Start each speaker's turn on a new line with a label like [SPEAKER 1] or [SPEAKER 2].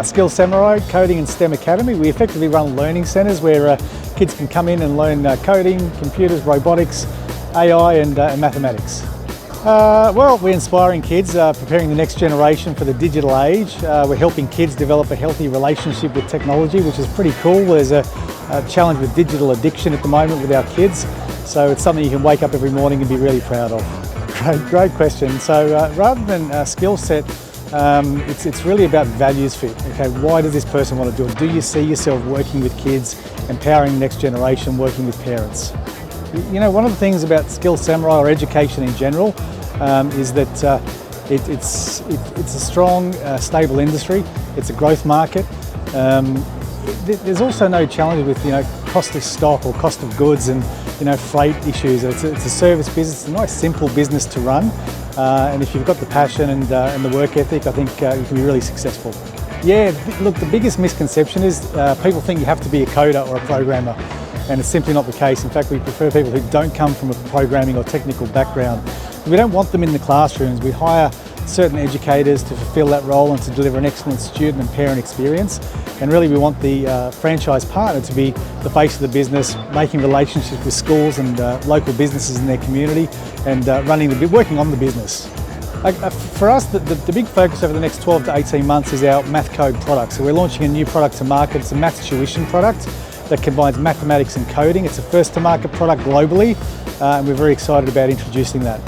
[SPEAKER 1] Skill Samurai Coding and STEM Academy. We effectively run learning centres where kids can come in and learn coding, computers, robotics, AI and mathematics. Well, we're inspiring kids, preparing the next generation for the digital age. We're helping kids develop a healthy relationship with technology, which is pretty cool. There's a challenge with digital addiction at the moment with our kids, so it's something you can wake up every morning and be really proud of. Great question. So rather than skill set, it's really about values fit. Okay, why does this person want to do it? Do you see yourself working with kids, empowering the next generation, working with parents? You know, one of the things about Skill Samurai or education in general is that it's a strong, stable industry. It's a growth market. There's also no challenge with cost of stock or cost of goods and freight issues. It's a service business. It's a nice simple business to run, and if you've got the passion and the work ethic, I think you can be really successful. Yeah, look, the biggest misconception is people think you have to be a coder or a programmer, and it's simply not the case. In fact, we prefer people who don't come from a programming or technical background. We don't want them in the classrooms. We hire certain educators to fulfill that role and to deliver an excellent student and parent experience. And really we want the franchise partner to be the face of the business, making relationships with schools and local businesses in their community and working on the business. For us, the big focus over the next 12 to 18 months is our math code product. So we're launching a new product to market. It's a math tuition product that combines mathematics and coding. It's a first to market product globally, and we're very excited about introducing that.